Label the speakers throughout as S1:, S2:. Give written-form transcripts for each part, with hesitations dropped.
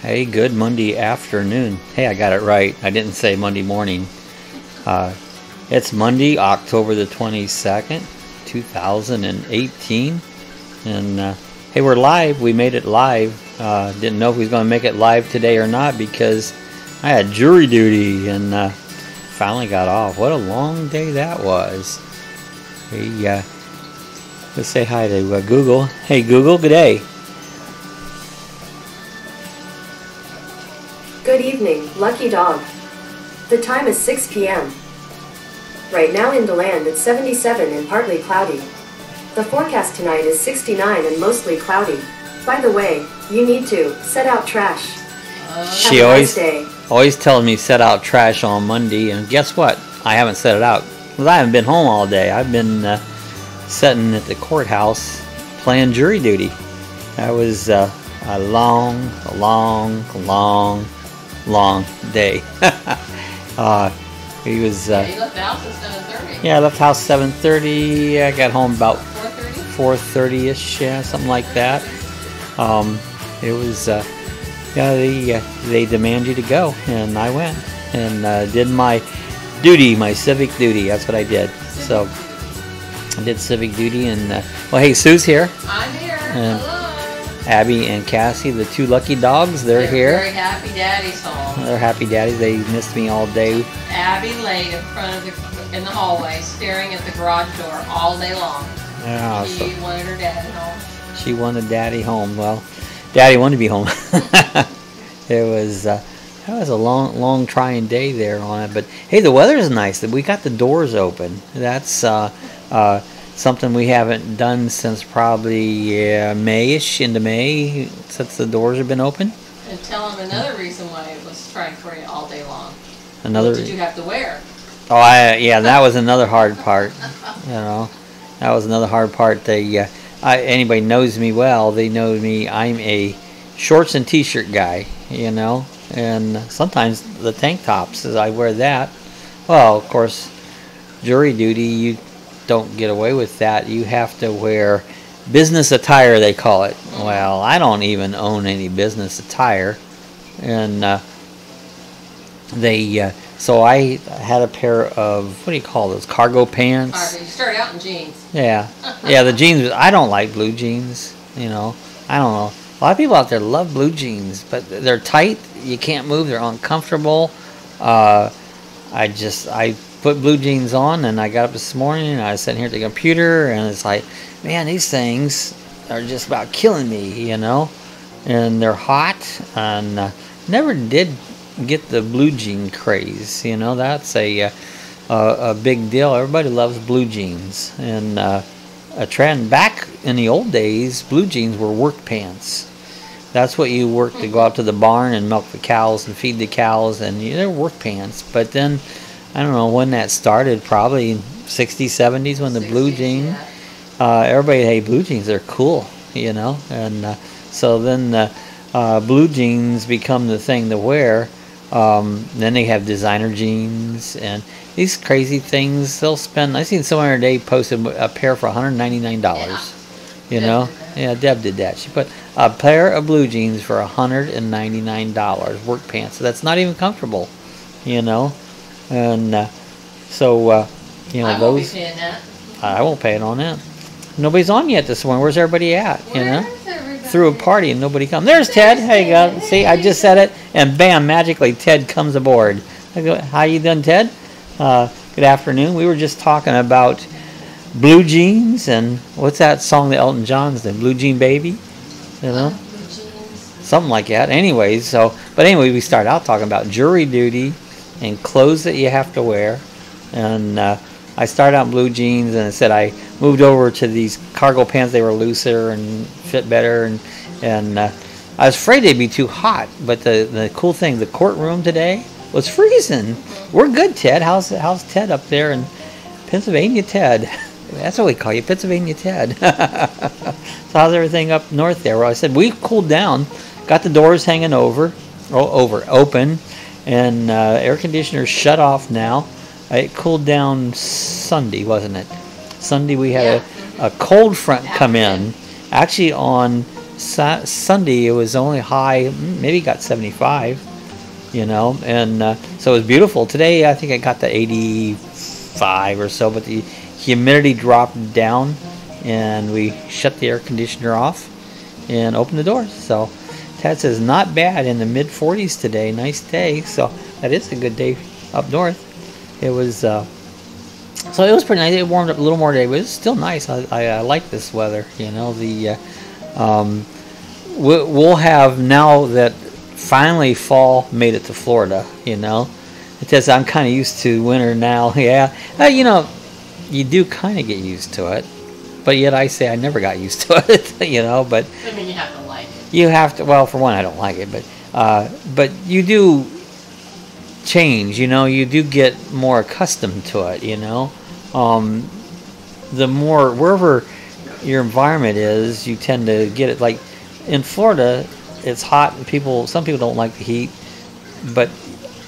S1: Hey, good Monday afternoon. Hey, I got it right. I didn't say Monday morning. It's Monday, October the 22nd, 2018. And hey, we're live. We made it live. Didn't know if we was going to make it live today or not because I had jury duty and finally got off. What a long day that was. Hey, let's say hi to Google. Hey, Google, good day.
S2: Good evening, Lucky Dog. The time is 6 p.m. Right now in DeLand it's 77 and partly cloudy. The forecast tonight is 69 and mostly cloudy. By the way, you need to set out trash.
S1: She always telling me set out trash on Monday, and guess what? I haven't set it out because I haven't been home all day. I've been sitting at the courthouse playing jury duty. That was a long day. He was.
S3: Yeah, you left the house at 7:30.
S1: Yeah, I left house 7:30. I got home about 4:30ish, yeah, something like that. It was. Yeah, they demand you to go, and I went and did my duty, my civic duty. That's what I did. So I did civic duty, and well, hey, Sue's here.
S3: I'm here.
S1: And
S3: hello.
S1: Abby and Cassie, the two lucky dogs, they're here.
S3: Very happy daddy's home.
S1: They're happy daddies. They missed me all day.
S3: Abby laid in front of in the hallway, staring at the garage door all day long.
S1: Yeah,
S3: She wanted her daddy home.
S1: She wanted daddy home. Well, daddy wanted to be home. It was that was a long trying day there on it. But hey, the weather is nice. We got the doors open. That's something we haven't done since probably May-ish, into May, since the doors have been open.
S3: And tell them another reason why it was trying for you all day long.
S1: Another.
S3: What did you have to wear?
S1: Oh, yeah, that was another hard part. You know, that was another hard part. They, anybody knows me well. They know me. I'm a shorts and t-shirt guy. You know, and sometimes the tank tops, as I wear that. Well, of course, jury duty, you don't get away with that. You have to wear business attire, they call it. Well, I don't even own any business attire, and so I had a pair of, what do you call those, cargo pants?
S3: You started out in jeans.
S1: Yeah, yeah, the jeans. I don't like blue jeans. You know, I don't know. A lot of people out there love blue jeans, but they're tight. You can't move. They're uncomfortable. I put blue jeans on, and I got up this morning, and I was sitting here at the computer, and it's like, man, these things are just about killing me, you know? And they're hot, and never did get the blue jean craze, you know? That's a big deal. Everybody loves blue jeans, and a trend. Back in the old days, blue jeans were work pants. That's what you worked to go out to the barn and milk the cows and feed the cows, and they're work pants. But then, I don't know when that started, probably in 60s, 70s, when the blue jean,
S3: yeah.
S1: Everybody, hey, blue jeans, they're cool, you know? And so then blue jeans become the thing to wear. Then they have designer jeans and these crazy things. They'll spend, I seen someone today posted a pair for $199.
S3: Yeah.
S1: You know? Yeah, Deb did that. She put a pair of blue jeans for $199, work pants. So that's not even comfortable, you know? And so, you know,
S3: I won't be paying that.
S1: I won't pay it on that. Nobody's on yet this morning. Where's everybody at? You know? Through a party and nobody comes. There's Ted. Hey, you go. See, I just said it, and bam, magically Ted comes aboard. I go, how you doing, Ted? Good afternoon. We were just talking about blue jeans and what's that song that Elton John's did? Blue Jean Baby, you know, something like that. Anyways, but anyway, we started out talking about jury duty and clothes that you have to wear, and I started out in blue jeans, and I said I moved over to these cargo pants. They were looser and fit better, and I was afraid they'd be too hot. But the cool thing, the courtroom today was freezing. We're good, Ted. How's Ted up there in Pennsylvania, Ted? That's what we call you, Pennsylvania Ted. So how's everything up north there? Well, I said we cooled down, got the doors hanging open, and air conditioner shut off now. It cooled down Sunday, wasn't it? Sunday we had a cold front come in. Actually on Sunday it was only high, maybe got 75, and so it was beautiful. Today I think I got to 85 or so, but the humidity dropped down, and we shut the air conditioner off and opened the doors. So Ted says not bad, in the mid 40s today. Nice day. So that is a good day up north. It was so it was pretty nice. It warmed up a little more today, but it's still nice. I like this weather. We'll have, now that finally fall made it to Florida. It says I'm kind of used to winter now. Yeah, you do kind of get used to it, but yet I say I never got used to it. But
S3: I mean, you have to like it.
S1: You have to. Well, for one, I don't like it, but you do change. You do get more accustomed to it. The more, wherever your environment is, you tend to get it. Like in Florida, it's hot, and some people don't like the heat, but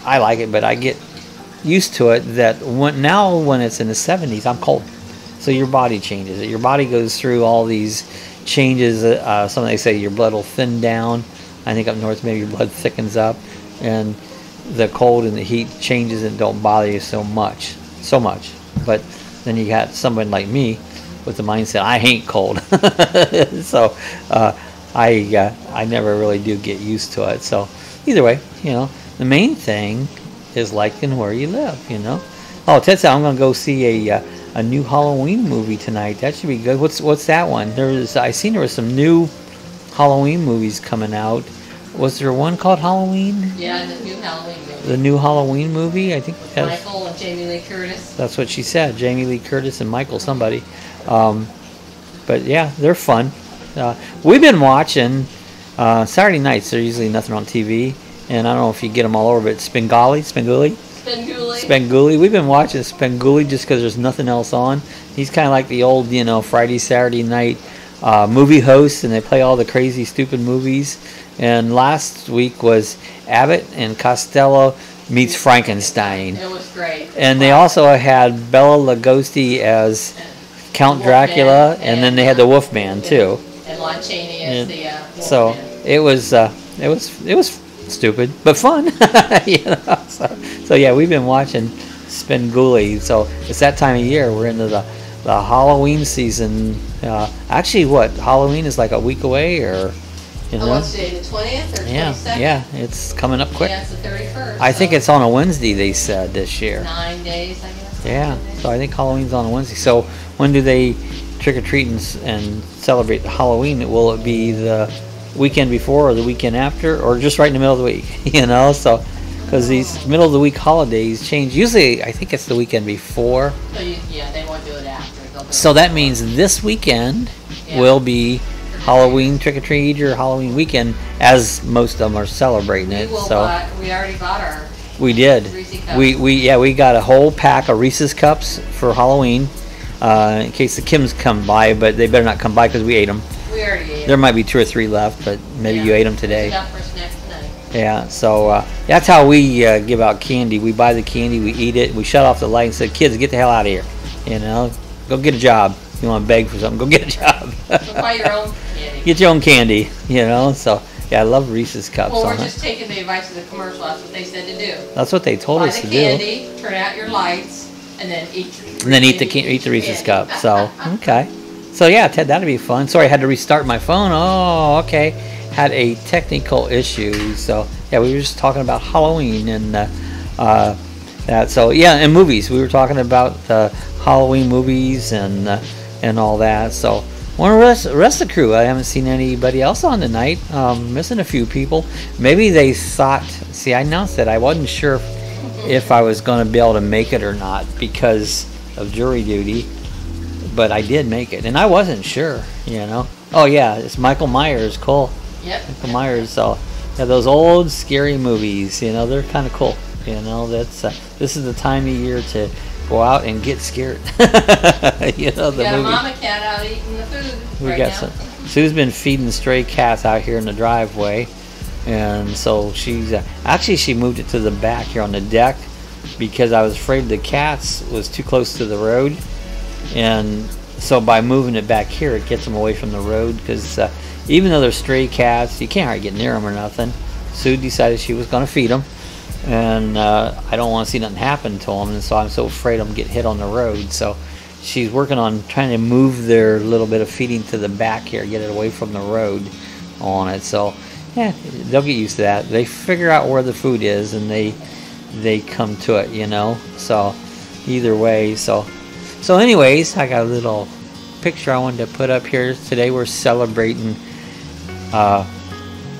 S1: I like it. But I get used to it, that when it's in the 70s, I'm cold. So your body changes. Your body goes through all these changes. Some they say your blood will thin down. I think up north maybe your blood thickens up, and the cold and the heat changes and don't bother you so much. But then you got somebody like me with the mindset I hate cold. So I never really do get used to it. So either way, the main thing is liking where you live. Oh, Ted said I'm gonna go see a new Halloween movie tonight. That should be good. What's that one? I seen there was some new Halloween movies coming out. Was there one called Halloween?
S3: Yeah, the new Halloween movie.
S1: The new Halloween movie, I think.
S3: Michael and Jamie Lee Curtis.
S1: That's what she said. Jamie Lee Curtis and Michael somebody. But yeah, they're fun. We've been watching Saturday nights. There's usually nothing on TV, and I don't know if you get them all over, but Spenguli. We've been watching Spenguli just because there's nothing else on. He's kind of like the old, Friday, Saturday night movie host, and they play all the crazy, stupid movies. And last week was Abbott and Costello meets Frankenstein.
S3: It was great.
S1: And they also had Bela Lugosi as Count Dracula, and then they had the Wolfman too.
S3: And Lon Chaney as the Wolfman.
S1: So it was stupid but fun. So yeah, we've been watching Spenguli. So it's that time of year. We're into the Halloween season. Actually, Halloween is like a week away, or
S3: what's today, the 20th or 22nd?
S1: Yeah, it's coming up quick.
S3: Yeah, it's the 31st.
S1: I think it's on a Wednesday, they said, this year.
S3: 9 days, I guess.
S1: Yeah, so I think Halloween's on a Wednesday. So when do they trick-or-treat and celebrate Halloween? Will it be the weekend before or the weekend after, or just right in the middle of the week? So because these middle of the week holidays change. Usually, I think it's the weekend before.
S3: So they won't do it after.
S1: So that means this weekend will be Halloween trick-or-treat or Halloween weekend, as most of them are celebrating it.
S3: We already bought our.
S1: We did.
S3: Reese's cups.
S1: We got a whole pack of Reese's cups for Halloween, in case the Kims come by, but they better not come by because we ate them.
S3: We already ate them.
S1: There might be 2 or 3 left, but maybe you ate them today.
S3: Enough for snacks tonight.
S1: Yeah, so that's how we give out candy. We buy the candy, we eat it, we shut off the light and say, kids, get the hell out of here. Go get a job. If you want to beg for something, go get a job.
S3: So buy your own candy.
S1: Get your own candy, So yeah, I love Reese's cups.
S3: Well, we're just taking the advice of the commercial. That's what they said to do.
S1: That's what they told us to do.
S3: Buy the candy, turn out your lights, and then eat.
S1: And then eat the Reese's cup. So okay. So yeah, Ted, that'd be fun. Sorry, I had to restart my phone. Oh, okay. Had a technical issue. So yeah, we were just talking about Halloween and that. So yeah, and movies. We were talking about Halloween movies and all that. So want to rest the crew. I haven't seen anybody else on tonight. Missing a few people. Maybe they thought. See, I announced that I wasn't sure if I was going to be able to make it or not because of jury duty, but I did make it, and I wasn't sure, you know. Oh yeah, it's Michael Myers, cool.
S3: Yep.
S1: Michael Myers. So yeah, those old scary movies, you know, they're kind of cool. You know, that's this is the time of year to go out and get scared. You know, the
S3: got
S1: movie.
S3: a mama cat out eating the food
S1: We
S3: right
S1: got
S3: now.
S1: some. Sue's been feeding stray cats out here in the driveway, and so she's actually she moved it to the back here on the deck because I was afraid the cats was too close to the road, and so by moving it back here, it gets them away from the road because even though they're stray cats, you can't hardly get near them or nothing. Sue decided she was going to feed them, and I don't want to see nothing happen to them, and so I'm so afraid I'm get hit on the road. So she's working on trying to move their little bit of feeding to the back here, get it away from the road on it. So yeah, they'll get used to that. They figure out where the food is, and they come to it, you know. So either way, so anyways, I got a little picture I wanted to put up here. Today we're celebrating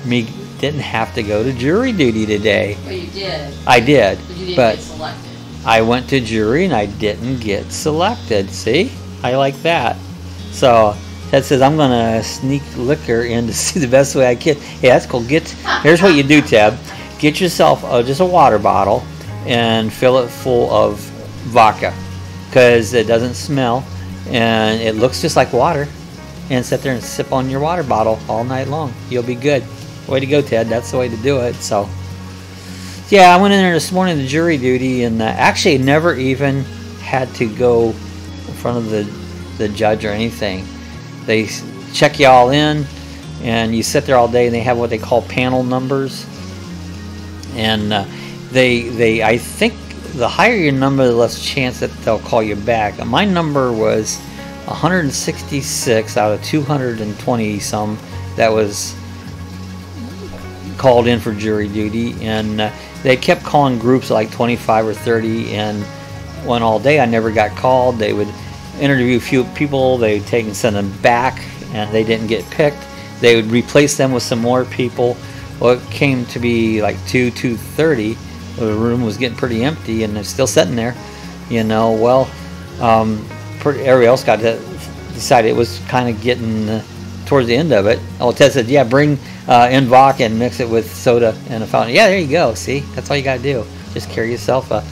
S1: me didn't have to go to jury duty today.
S3: Well, you did.
S1: I did,
S3: But you didn't
S1: but
S3: get selected.
S1: I went to jury and I didn't get selected. See? I like that. So Ted says I'm gonna sneak liquor in to see the best way I can. Hey, that's cool. Here's what you do, Ted. Get yourself just a water bottle and fill it full of vodka, because it doesn't smell and it looks just like water. And sit there and sip on your water bottle all night long. You'll be good. Way to go, Ted. That's the way to do it. So yeah, I went in there this morning to jury duty, and actually never even had to go in front of the judge or anything. They check you all in, and you sit there all day, and they have what they call panel numbers. And I think the higher your number, the less chance that they'll call you back. My number was 166 out of 220 some that was called in for jury duty, and they kept calling groups of like 25 or 30, and went all day. I never got called. They would interview a few people, they would take and send them back, and they didn't get picked. They would replace them with some more people. Well, it came to be like 2:30. The room was getting pretty empty, and it's still sitting there, you know. Well, everybody else got to decide. It was kind of getting towards the end of it. Oh, Ted said, yeah, bring in vodka and mix it with soda and a fountain. Yeah, there you go. See, that's all you got to do. Just carry yourself a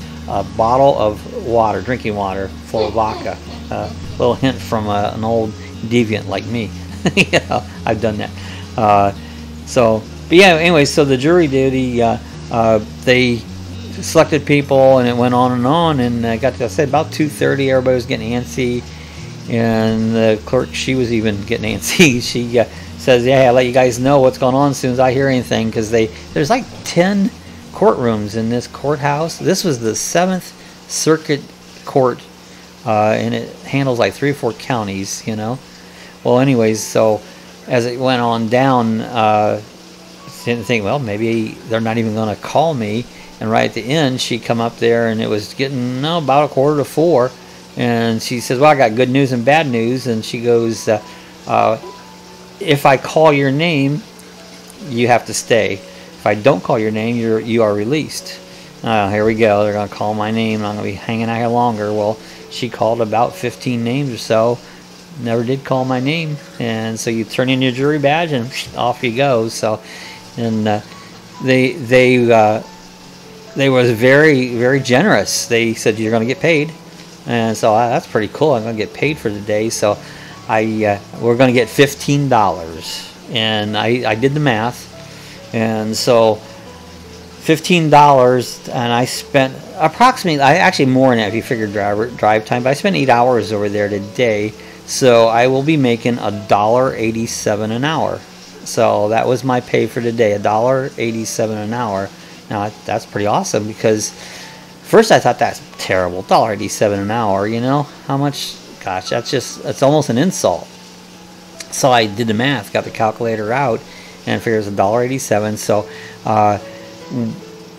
S1: bottle of water, drinking water, full of vodka. A little hint from an old deviant like me. You know, I've done that. But yeah, anyway, so the jury duty, they selected people, and it went on, and I got to, I said, about 2:30, everybody was getting antsy, and the clerk, she was even getting antsy. She says, yeah, I'll let you guys know what's going on as soon as I hear anything, because there's like 10 courtrooms in this courthouse. This was the 7th Circuit Court, and it handles like 3 or 4 counties, you know. Well, anyways, so as it went on down, didn't think, well, maybe they're not even going to call me. And right at the end, she come up there, and it was getting about 3:45, and she says, well, I got good news and bad news. And she goes, if I call your name, you have to stay. If I don't call your name, you are released. Here we go. They're going to call my name. I'm going to be hanging out here longer. Well, she called about 15 names or so. Never did call my name. And so you turn in your jury badge, and off you go. So, and they was very, very generous. They said, you're going to get paid. And so that's pretty cool. I'm going to get paid for the day. So we're going to get $15. And I did the math. And so $15, and I spent approximately, actually more than that if you figure drive time, but I spent 8 hours over there today. So I will be making $1.87 an hour. So that was my pay for today, $1.87 an hour. Now that's pretty awesome, because first I thought that's terrible, $1.87 an hour, you know, how much, gosh, that's almost an insult. So I did the math, got the calculator out, and figured it was $1.87. So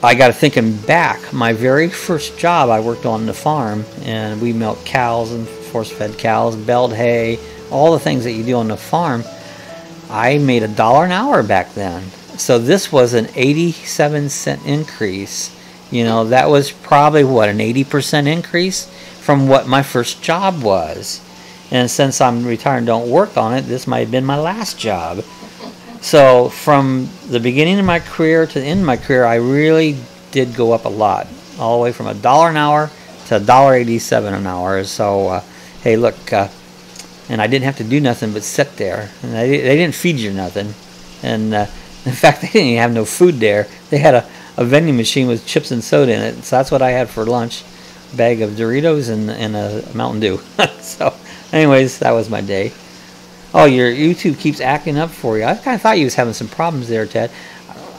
S1: I got thinking back, my very first job I worked on the farm, and we milked cows and force-fed cows, baled hay, all the things that you do on the farm. I made $1 an hour back then. So this was an 87-cent increase. You know, that was probably, what, an 80% increase from what my first job was. And since I'm retired and don't work on it, this might have been my last job. So from the beginning of my career to the end of my career, I really did go up a lot, all the way from $1 an hour to $1.87 an hour. So hey, look, and I didn't have to do nothing but sit there, and they didn't feed you nothing, and in fact, they didn't even have no food there. They had a vending machine with chips and soda in it, so that's what I had for lunch, a bag of Doritos and a Mountain Dew. So anyways, that was my day. Oh, your YouTube keeps acting up for you. I kind of thought you was having some problems there, Ted.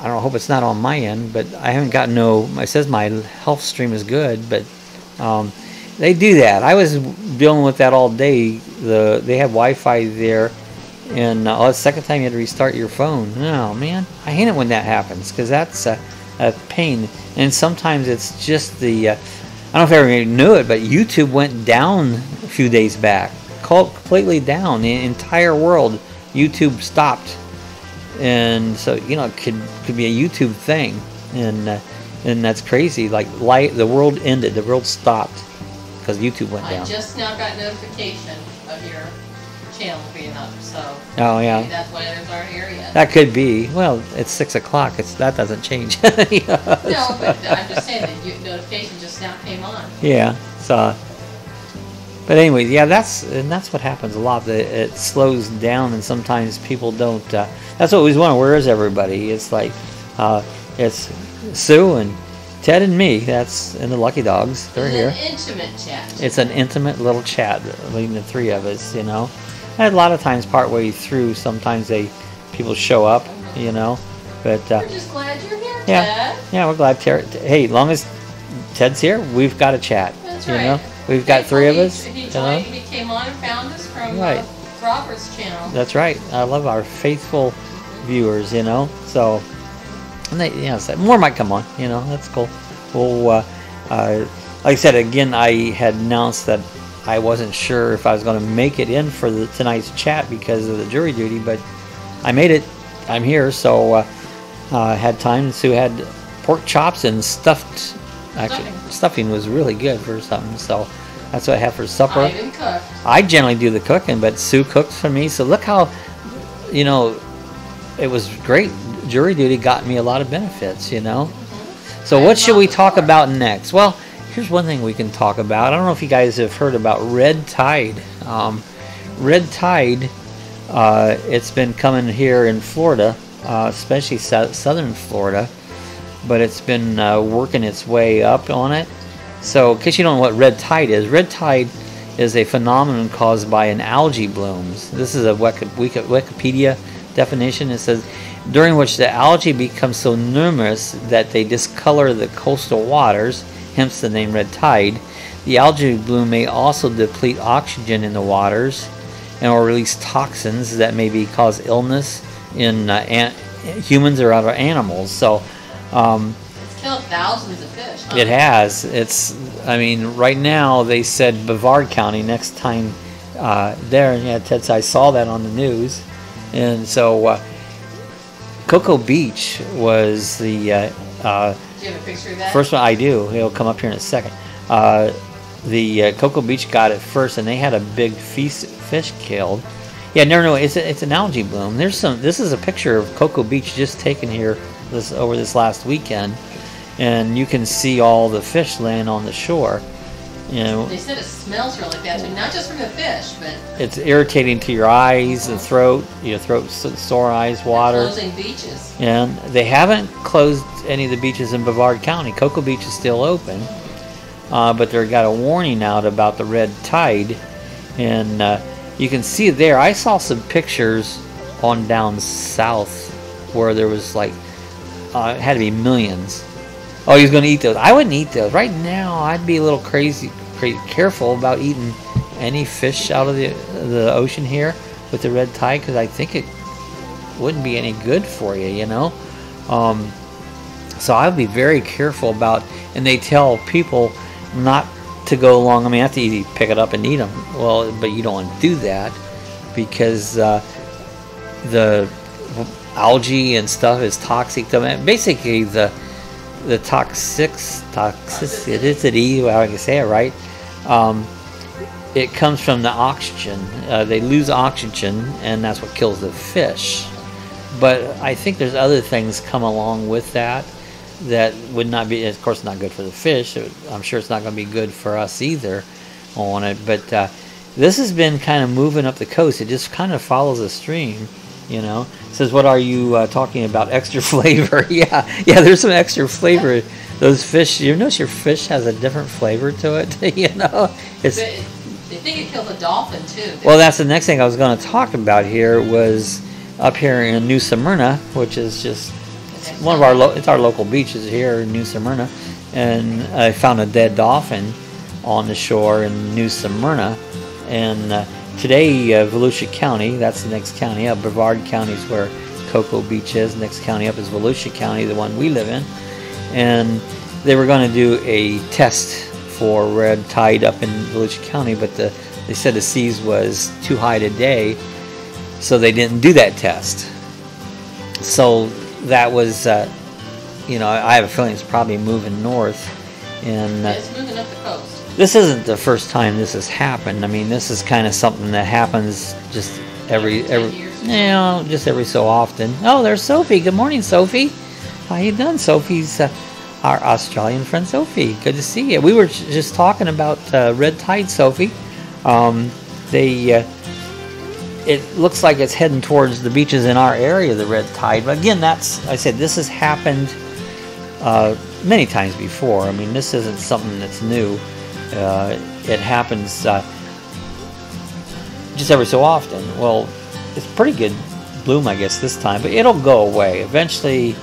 S1: I don't hope it's not on my end, but I haven't got no. It says my health stream is good, but they do that. I was dealing with that all day. They had Wi-Fi there, and it's the second time you had to restart your phone. Oh man, I hate it when that happens, because that's a pain. And sometimes it's just the I don't know if everybody knew it, but YouTube went down a few days back, completely down. The entire world, YouTube stopped, and so it could be a YouTube thing, and that's crazy. Like the world ended, the world stopped because YouTube went down.
S3: I just now got notification of your channel being up, so
S1: oh yeah,
S3: maybe that's why others aren't here yet.
S1: That could be. Well, it's 6 o'clock. That doesn't change.
S3: No, but I'm just saying that notification just now came on.
S1: Yeah. So, but anyway, yeah, that's what happens a lot. That it slows down, and sometimes people don't. That's what we always wonder. Where is everybody? It's like it's Sue and Ted and me. That's and the Lucky Dogs. They're here.
S3: It's an intimate chat.
S1: It's an intimate little chat between the three of us. And a lot of times, partway through, sometimes people show up. But
S3: we're just glad you're here,
S1: yeah,
S3: Ted.
S1: Yeah, we're glad. Hey, as long as Ted's here, we've got a chat.
S3: That's right.
S1: We've got three of us.
S3: He joined. He came on and found us from Robert's channel.
S1: That's right. I love our faithful viewers. So, and they, so more might come on. That's cool. Well, like I said again, I had announced that I wasn't sure if I was going to make it in for tonight's chat because of the jury duty, but I made it. I'm here, so I had time. Sue had pork chops and stuffed. Actually, stuffing was really good for something, so that's what I had for supper.
S3: I didn't cook.
S1: I generally do the cooking, but Sue cooks for me. So look how, it was great. Jury duty got me a lot of benefits, So what should we talk about next? Well, here's one thing we can talk about. I don't know if you guys have heard about red tide. Red tide, it's been coming here in Florida, especially southern Florida, but it's been working its way up on it. So, in case you don't know what red tide is a phenomenon caused by an algae blooms. This is a Wikipedia definition. It says, during which the algae become so numerous that they discolor the coastal waters, hence the name red tide. The algae bloom may also deplete oxygen in the waters and or release toxins that may cause illness in humans or other animals. So
S3: it's killed thousands of fish, huh?
S1: It has. Right now they said Brevard County next time there. Yeah, Ted said I saw that on the news. And so Cocoa Beach was the
S3: do you have a picture of that?
S1: first one. I do. It'll come up here in a second. The Cocoa Beach got it first, and they had a big fish killed. Yeah, no, it's an algae bloom. This is a picture of Cocoa Beach just taken here over this last weekend, and you can see all the fish laying on the shore.
S3: They said it smells really bad too, not just from the fish, but
S1: it's irritating to your eyes, the throat, sore eyes, water.
S3: Closing beaches.
S1: And they haven't closed any of the beaches in Brevard County. Cocoa Beach is still open, but they got a warning out about the red tide, and you can see it there. I saw some pictures on down south where there was it had to be millions. Oh, he was going to eat those. I wouldn't eat those. Right now, I'd be a little careful about eating any fish out of the ocean here with the red tide, because I think it wouldn't be any good for you, So I would be very careful about, and they tell people not to go along. You have to either pick it up and eat them. Well, but you don't want to do that because the algae and stuff is toxic to them. Basically, the toxicity, well, I can say it right, it comes from the oxygen. They lose oxygen, and that's what kills the fish. But I think there's other things come along with that would not be, of course, not good for the fish. I'm sure it's not going to be good for us either on it. But this has been kind of moving up the coast. It just kind of follows a stream, you know. It says, what are you talking about? Extra flavor. Yeah, there's some extra flavor. Those fish, you notice your fish has a different flavor to it, you know.
S3: They think it killed a dolphin too.
S1: Well, that's the next thing I was going to talk about here was up here in New Smyrna, which is just one of our local beaches here in New Smyrna, and I found a dead dolphin on the shore in New Smyrna. And today, Volusia County, that's the next county up. Brevard County is where Cocoa Beach is. Next county up is Volusia County, the one we live in. And they were going to do a test for red tide up in Volusia County, but they said the seas was too high today, so they didn't do that test. So that was, you know, I have a feeling it's probably moving north. And
S3: it's moving up the coast.
S1: This isn't the first time this has happened. I mean, this is kind of something that happens just every you know, just every so often. Oh, there's Sophie. Good morning, Sophie. How you doing? Sophie's our Australian friend, Sophie. Good to see you. We were just talking about red tide, Sophie. It looks like it's heading towards the beaches in our area, the red tide. But again, I said, this has happened many times before. I mean, this isn't something that's new. It happens just every so often. Well, it's pretty good bloom, I guess, this time, but it'll go away. Eventually,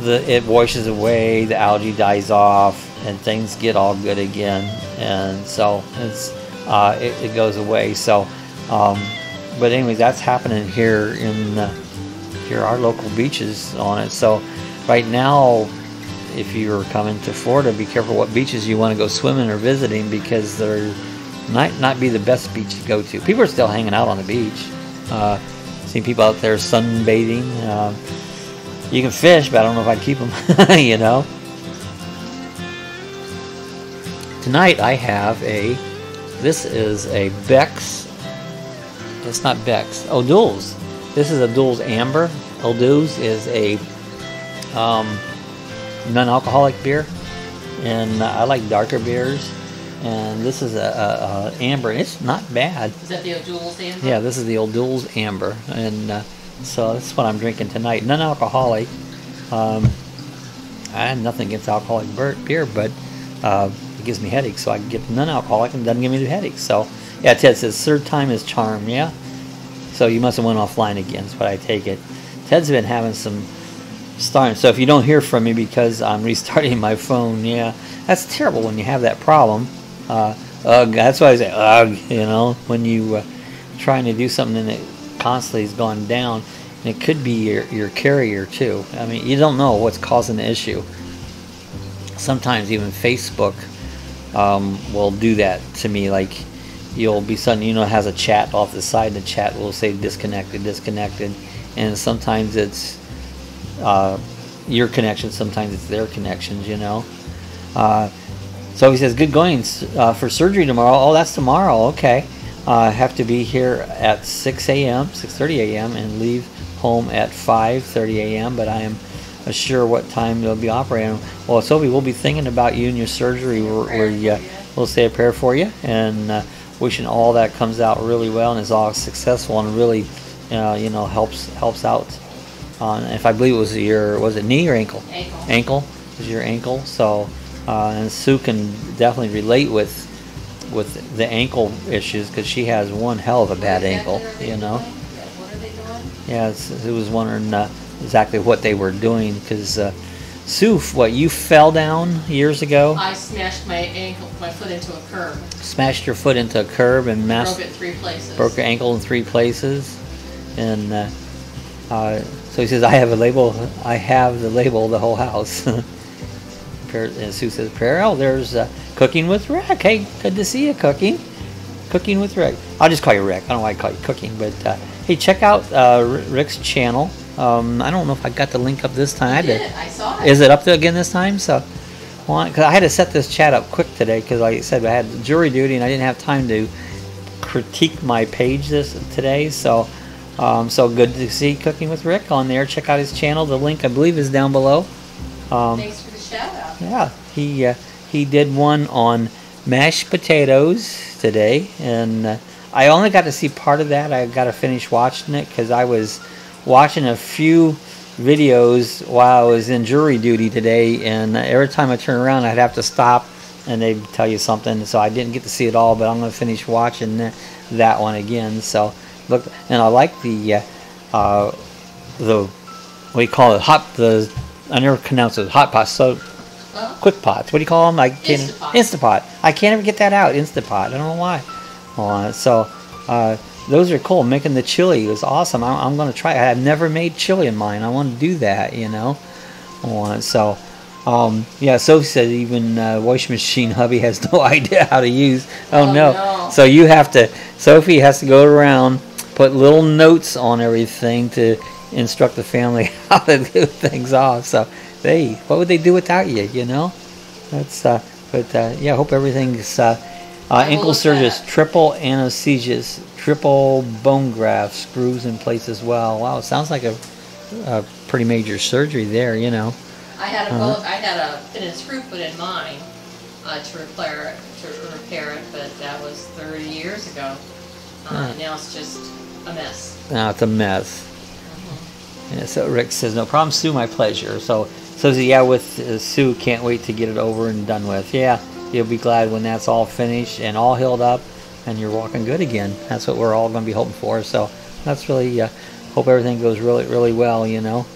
S1: it washes away, the algae dies off, and things get all good again. And so it goes away. So, but anyways, that's happening here in our local beaches on it. So right now, if you're coming to Florida, be careful what beaches you want to go swimming or visiting, because there might not be the best beach to go to. People are still hanging out on the beach. Seen people out there sunbathing. You can fish, but I don't know if I'd keep them, you know. Tonight I have this is a Beck's. It's not Beck's. O'Doul's. This is O'Doul's Amber. O'Doul's is a non-alcoholic beer, and I like darker beers. And this is a Amber, and it's not bad.
S3: Is that the O'Doul's Amber?
S1: Yeah, this is the O'Doul's Amber, and so that's what I'm drinking tonight. Non-alcoholic. I have nothing against alcoholic beer, but it gives me headaches, so I can get the non-alcoholic, and it doesn't give me the headaches. So, yeah, Ted says third time is charm. Yeah. So you must have went offline again. That's what I take it. Ted's been having some starting. So if you don't hear from me because I'm restarting my phone, yeah, that's terrible when you have that problem. That's why I say ugh. You know, when you trying to do something and it constantly has gone down, and it could be your carrier too. I mean, you don't know what's causing the issue. Sometimes even Facebook will do that to me. Like, you'll be suddenly, you know, it has a chat off the side, and the chat will say disconnected, and sometimes it's your connection, sometimes it's their connections, you know. So he says, good goings for surgery tomorrow. Oh, that's tomorrow. Okay. I have to be here at 6 a.m., 6:30 a.m., and leave home at 5:30 a.m., but I am sure what time they'll be operating. Well, Sophie, we'll be thinking about you and your surgery. We'll say a prayer for you, and wishing all that comes out really well and is all successful, and really, you know, helps out. If I believe it was it knee or ankle? Ankle is your ankle. So, and Sue can definitely relate with the ankle issues, because she has one hell of a bad ankle, you know.
S3: What are they doing?
S1: Yeah, it was wondering exactly what they were doing, because Sue, you fell down years ago?
S3: I smashed my foot into a curb.
S1: Smashed your foot into a curb and
S3: broke it 3 places.
S1: Broke your ankle in 3 places, and so he says, I have the label, the whole house. And Sue says, prayer. Oh, there's Cooking with Rick. Hey, good to see you, Cooking with Rick. I'll just call you Rick. I don't know why I call you Cooking, but hey, check out Rick's channel. I don't know if I got the link up this time.
S3: I saw it.
S1: Is it up there again this time? So because I had to set this chat up quick today because, like I said, I had jury duty and I didn't have time to critique my page today. So, so good to see Cooking with Rick on there. Check out his channel. The link, I believe, is down below.
S3: Thanks for the shout out.
S1: Yeah, he did one on mashed potatoes today, and I only got to see part of that. I got to finish watching it because I was watching a few videos while I was in jury duty today, and every time I turn around I'd have to stop and they'd tell you something, so I didn't get to see it all, but I'm going to finish watching that one again. So look, and I like the what do you call it, I never pronounce it, hot pot, so quick pots, what do you call them? I can't, Instapot. I can't ever get that out, Instapot. I don't know why. So those are cool. Making the chili was awesome. I'm going to try it. I've never made chili in mine. I want to do that, you know. So, yeah, Sophie said even washing machine hubby has no idea how to use. Oh, no. So you have to, Sophie has to go around, put little notes on everything to instruct the family how to do things off. So, what would they do without you, you know? That's, yeah, I hope everything's, ankle surgeries, triple anesthesias, triple bone graft, screws in place as well. Wow, it sounds like a pretty major surgery there, you know.
S3: I had a pin and screw put in mine to repair it, but that was 30 years ago. Now it's just a mess.
S1: Now it's a mess. Yeah, so Rick says, no problem, Sue, my pleasure. So yeah, with Sue, can't wait to get it over and done with. Yeah. You'll be glad when that's all finished and all healed up and you're walking good again. That's what we're all going to be hoping for. So that's really, hope everything goes really, really well, you know.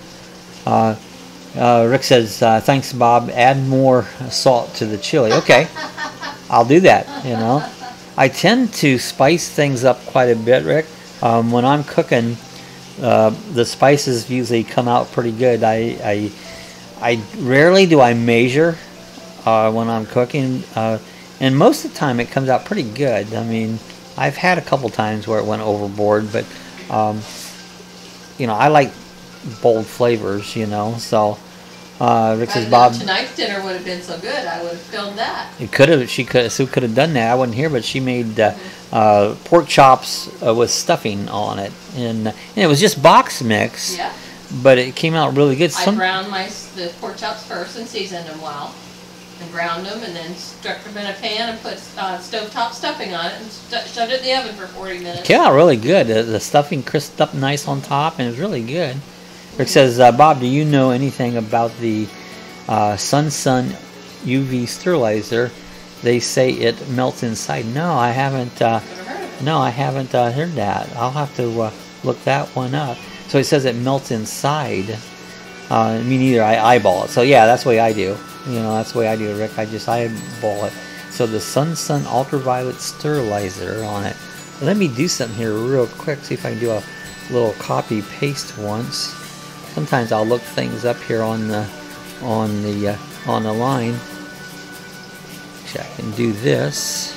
S1: Rick says, thanks, Bob. Add more salt to the chili. Okay, I'll do that, you know. I tend to spice things up quite a bit, Rick. When I'm cooking, the spices usually come out pretty good. I rarely do I measure when I'm cooking, and most of the time it comes out pretty good. I mean, I've had a couple times where it went overboard, but you know, I like bold flavors, you know. So Rick says, Bob,
S3: tonight's dinner would have been so good, I would have filmed that.
S1: It could have. Sue could have done that. I wasn't here, but she made pork chops with stuffing on it, and it was just box mix.
S3: Yeah.
S1: But it came out really good.
S3: I browned the pork chops first and seasoned them well. And ground them, and then stuck them in a pan and put stovetop stuffing on it and shoved it in the oven for 40 minutes. Came out
S1: really good. The stuffing crisped up nice on top, and it was really good. Rick says, Bob, do you know anything about the Sun UV sterilizer? They say it melts inside. No, I haven't. No, I haven't heard that. I'll have to look that one up. So it says it melts inside. Me neither. I eyeball it. So yeah, that's the way I do. You know, that's the way I do it, Rick. I just eyeball it. So the Sun ultraviolet sterilizer on it. Let me do something here real quick. See if I can do a little copy paste once. Sometimes I'll look things up here on the line. Actually, I can do this.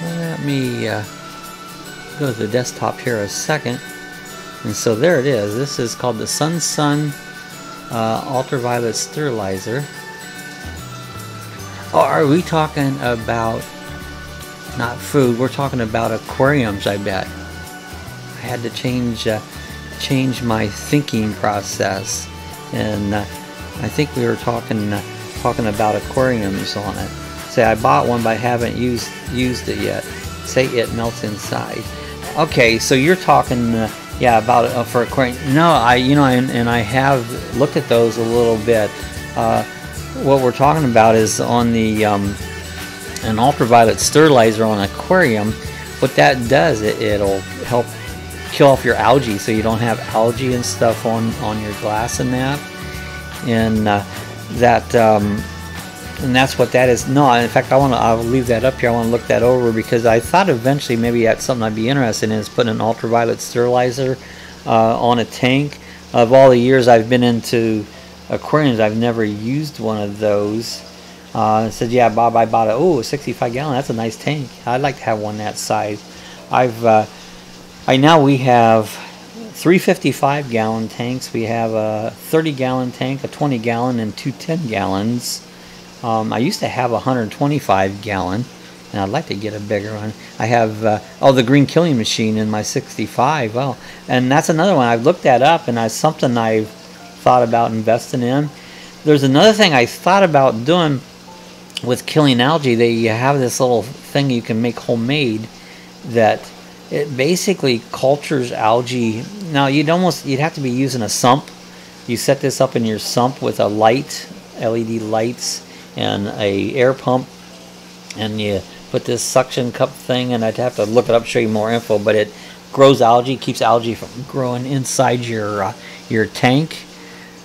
S1: Let me go to the desktop here a second. And so there it is. This is called the Sun ultraviolet sterilizer. Oh, are we talking about not food? We're talking about aquariums, I bet. I had to change my thinking process, and I think we were talking about aquariums on it. Say I bought one, but I haven't used it yet. Say it melts inside. Okay, so you're talking. Yeah, about it for aquarium. No, and I have looked at those a little bit. What we're talking about is on the an ultraviolet sterilizer on an aquarium. What that does, it'll help kill off your algae, so you don't have algae and stuff on your glass and that. And and that's what that is. No, in fact, I'll leave that up here. I want to look that over because I thought eventually maybe that's something I'd be interested in, is putting an ultraviolet sterilizer on a tank. Of all the years I've been into aquariums, I've never used one of those. I said, yeah, Bob, I bought a 65 gallon. That's a nice tank. I'd like to have one that size. We have 3 55-gallon tanks. We have a 30-gallon tank, a 20-gallon, and 2 10-gallons. I used to have a 125-gallon, and I'd like to get a bigger one. I have the green killing machine in my 65. Well, and that's another one. I've looked that up, and that's something I've thought about investing in. There's another thing I thought about doing with killing algae. They have this little thing you can make homemade that it basically cultures algae. Now you'd have to be using a sump. You set this up in your sump with a light, LED lights, and a air pump, and you put this suction cup thing, and I'd have to look it up, show you more info, but it grows algae, keeps algae from growing inside your tank.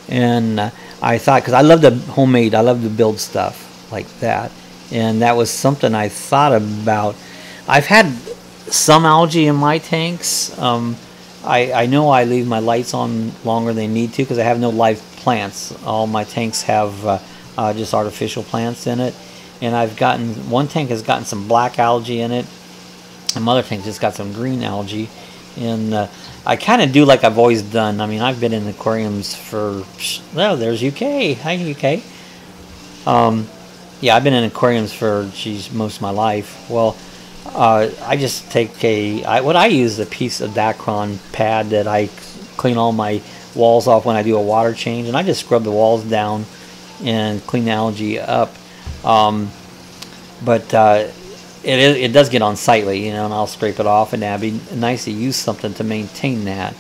S1: And I thought, because I love to build stuff like that, and that was something I thought about. I've had some algae in my tanks. I know I leave my lights on longer than they need to because I have no live plants. All my tanks have just artificial plants in it, and one tank has gotten some black algae in it, and other tank just got some green algae. And I kind of do like I've always done. I mean, I've been in aquariums for, there's UK. Hi, UK. Yeah, I've been in aquariums for, most of my life. Well, I just take what I use is a piece of Dacron pad that I clean all my walls off when I do a water change, and I just scrub the walls down and clean the algae up. It does get unsightly, and I'll scrape it off, and that'd be nice to use something to maintain that.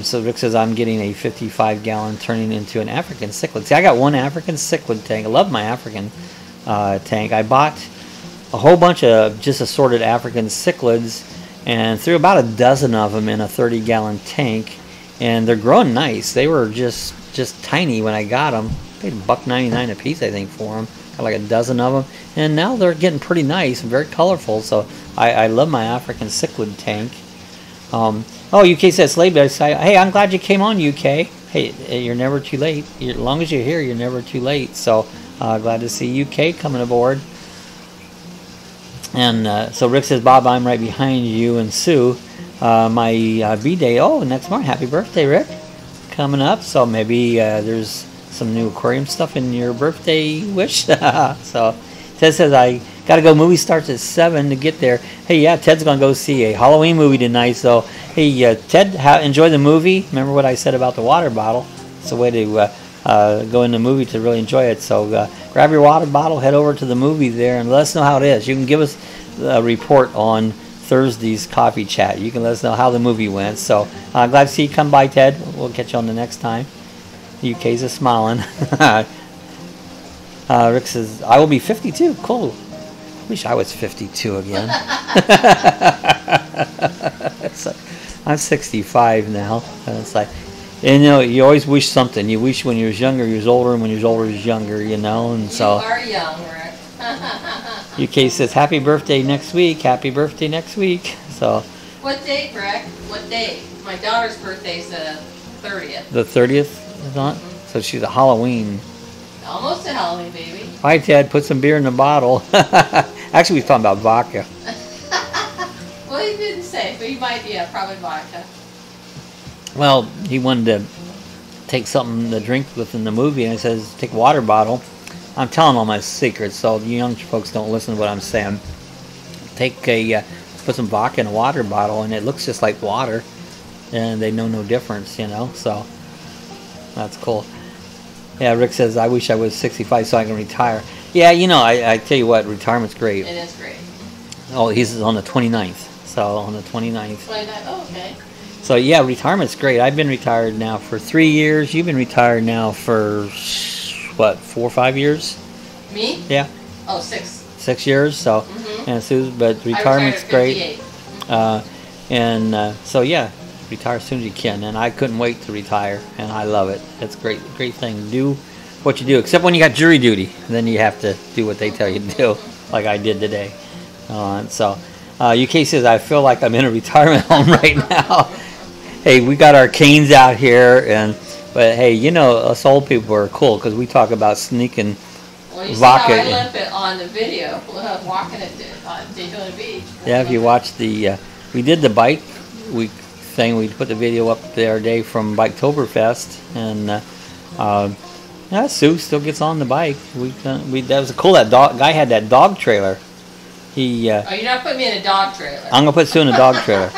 S1: So Rick says I'm getting a 55-gallon turning into an African cichlid. See, I got one African cichlid tank. I love my African tank. I bought a whole bunch of just assorted African cichlids and threw about a dozen of them in a 30-gallon tank, and they're growing nice. They were just tiny when I got them. Paid $1.99 a piece, I think, for them. Got like a dozen of them, and now they're getting pretty nice and very colorful. So I love my African cichlid tank. UK says, hey, I'm glad you came on, UK. Hey, you're never too late. As long as you're here, you're never too late. So glad to see UK coming aboard. And so Rick says, Bob, I'm right behind you and Sue. My B-Day, next month. Happy birthday, Rick. Coming up. So maybe there's some new aquarium stuff in your birthday wish. So Ted says, I got to go. Movie starts at 7 to get there. Hey, yeah, Ted's going to go see a Halloween movie tonight. So, hey, Ted, enjoy the movie. Remember what I said about the water bottle. It's a way to go in the movie to really enjoy it. So grab your water bottle, head over to the movie there, and let us know how it is. You can give us a report on Thursday's coffee chat. You can let us know how the movie went. So glad to see you come by, Ted. We'll catch you on the next time. UK's a smiling. Rick says, I will be 52. Cool. Wish I was 52 again. So, I'm 65 now. And it's like, you always wish something. You wish when you was younger, you was older, and when you was older, you was younger, And so.
S3: You are young, Rick.
S1: UK says, happy birthday next week. Happy birthday next week. So.
S3: What date, Rick? What date? My daughter's birthday's the 30th.
S1: The 30th? So she's a Halloween.
S3: Almost a Halloween, baby.
S1: Hi, Ted. Put some beer in the bottle. Actually, we was talking about vodka.
S3: Well, he didn't say, but he might, probably vodka.
S1: Well, he wanted to take something to drink with in the movie, and he says, take a water bottle. I'm telling all my secrets, so you young folks don't listen to what I'm saying. Put some vodka in a water bottle, and it looks just like water, and they know no difference, so. That's cool. Yeah, Rick says, I wish I was 65 so I can retire. Yeah, I tell you what, retirement's great.
S3: It is great.
S1: Oh, he's on the 29th. So, on the 29th.
S3: 29th, oh, okay.
S1: So, yeah, retirement's great. I've been retired now for 3 years. You've been retired now for, 4 or 5 years?
S3: Me?
S1: Yeah.
S3: Oh, 6.
S1: 6 years, so. But retirement's great. So, yeah. Retire as soon as you can, and I couldn't wait to retire, and I love it. It's a great thing. Do what you do, except when you got jury duty. Then you have to do what they tell you to do, like I did today. UK says, I feel like I'm in a retirement home right now. Hey, we got our canes out here, but hey, us old people are cool because we talk about sneaking
S3: vodka.
S1: Well,
S3: you see how I limp it on the video, walking it on Daytona Beach.
S1: Yeah, if you watch we did the bike thing. We put the video up the other day from Biketoberfest, and yeah, Sue still gets on the bike. That was cool. That guy had that dog trailer.
S3: Oh, you're not putting me in a dog trailer.
S1: I'm gonna put Sue in a dog trailer.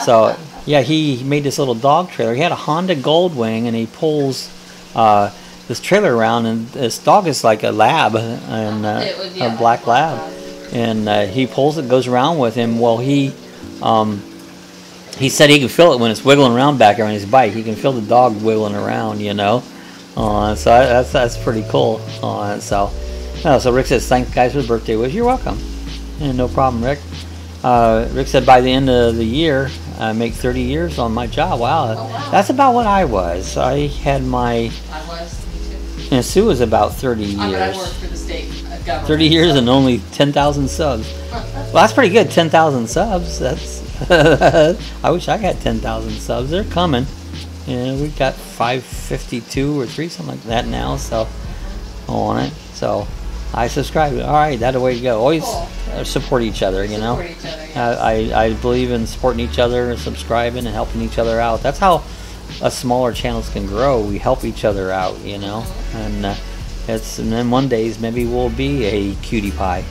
S1: So yeah, he made this little dog trailer. He had a Honda Goldwing, and he pulls this trailer around, and this dog is like a lab, and a black lab, and he pulls it, goes around with him. Well, he said he can feel it when it's wiggling around back there on his bike. He can feel the dog wiggling around, you know. So that's pretty cool. So Rick says, thanks guys for the birthday wish. You're welcome. And no problem, Rick. Rick said by the end of the year, I make 30 years on my job. Wow.
S3: Oh, wow.
S1: That's about what I was. I had my...
S3: I was, me too.
S1: And Sue was about 30 years.
S3: But I worked for the state government.
S1: 30 years and only 10,000 subs. Well, that's pretty good, 10,000 subs. That's... I wish I had 10,000 subs. They're coming. Yeah, we've got 552 or 3, something like that now, so on it. So I subscribe. All right, that's the way to go. Always support each other, you know.
S3: Support each other, yes.
S1: I believe in supporting each other, subscribing, and helping each other out. That's how us smaller channels can grow. We help each other out, you know. And and then one day maybe we'll be a cutie pie.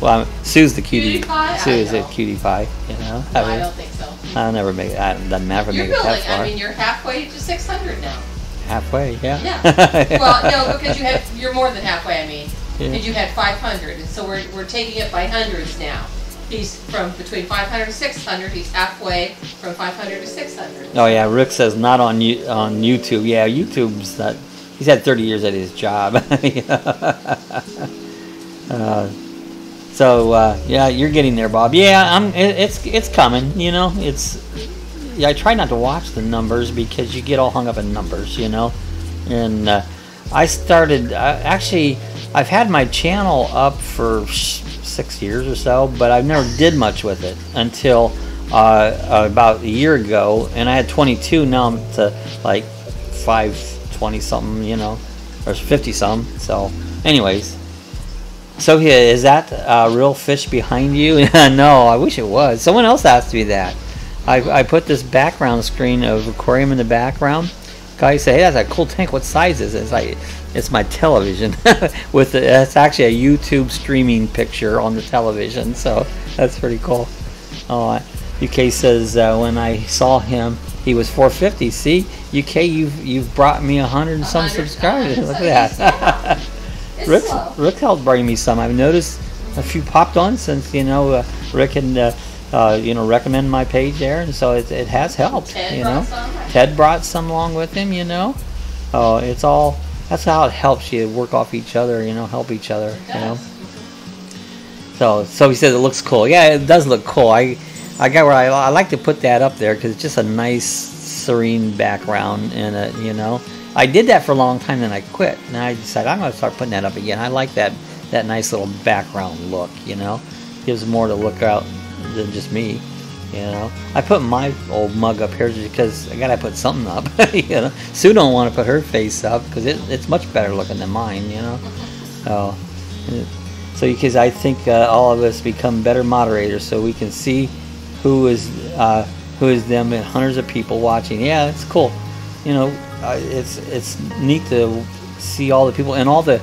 S1: Well, Sue's the cutie
S3: pie.
S1: Sue is a cutie pie, you know.
S3: No, I don't think so.
S1: I'll never make it. Doesn't matter if I
S3: You're
S1: make it that
S3: building.
S1: far.
S3: I mean, you're halfway to 600 now.
S1: Halfway, yeah.
S3: Yeah. Well, no, because you're more than halfway. I mean, and you had 500, and so we're taking it by hundreds now. He's from between 500 and 600. He's halfway from 500 to 600.
S1: Oh yeah, Rick says not on YouTube. Yeah, YouTube's not. He's had 30 years at his job. Yeah, you're getting there, Bob. Yeah, it's coming. You know, yeah, I try not to watch the numbers because you get all hung up in numbers, you know. And I started actually, I've had my channel up for 6 years or so, but I've never did much with it until about a year ago, and I had 22. Now I'm to like 520 something, you know, or 50 some. So, anyways. So here, is that a real fish behind you? No, I wish it was. Someone else asked me that. I put this background screen of aquarium in the background. Guy say, hey, that's a cool tank. What size is it? It's like, it's my television. It's actually a YouTube streaming picture on the television. So that's pretty cool. UK says when I saw him, he was 450. See, UK, you've brought me 100 and some subscribers. Look at that. Rick helped bring me some. I've noticed a few popped on since, you know, Rick had you know, recommend my page there, and so it has helped. Ted brought some along with him, you know. It's all, that's how it helps you work off each other, you know, help each other, you know. So he says it looks cool. Yeah, it does look cool. I got where I like to put that up there because it's just a nice serene background in it, you know. I did that for a long time, then I quit. And I decided I'm going to start putting that up again. I like that nice little background look, you know. Gives more to look out than just me, you know. I put my old mug up here because I got to put something up, you know. Sue don't want to put her face up because it's much better looking than mine, you know. So because I think all of us become better moderators so we can see who is them and hundreds of people watching. Yeah, it's cool, you know. It's neat to see all the people and all the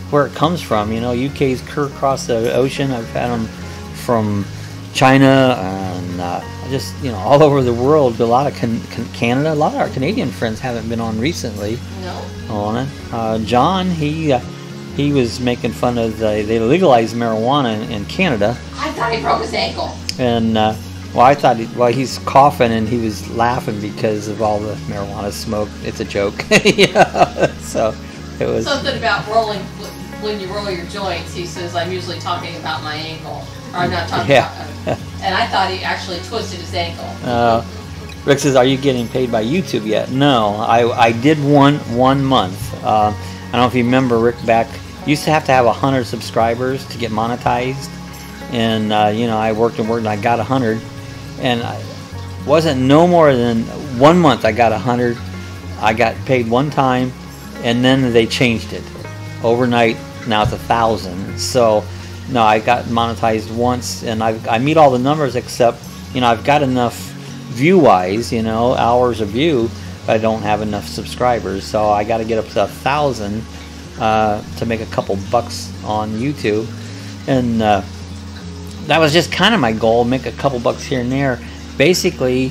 S1: where it comes from. You know, UK's clear across the ocean. I've had them from China and just, you know, all over the world. A lot of Canada. A lot of our Canadian friends haven't been on recently. No. On it. John, he was making fun of they legalized marijuana in Canada.
S3: I thought he broke his ankle.
S1: And well, I thought he's coughing and he was laughing because of all the marijuana smoke. It's a joke. Yeah. So it was
S3: something about rolling when you roll your joints. He says, I'm usually talking about my ankle, or I'm not talking about. And I thought he actually twisted his ankle.
S1: Rick says, are you getting paid by YouTube yet? No, I did one month. I don't know if you remember, Rick, back used to have 100 subscribers to get monetized, and you know, I worked and I got 100. And I wasn't no more than 1 month I got 100. I got paid one time, and then they changed it overnight. Now it's 1,000. So no, I got monetized once, and I meet all the numbers except, you know, I've got enough view-wise, you know, hours of view, but I don't have enough subscribers. So I got to get up to 1,000 to make a couple bucks on YouTube. And that was just kind of my goal, make a couple bucks here and there. Basically,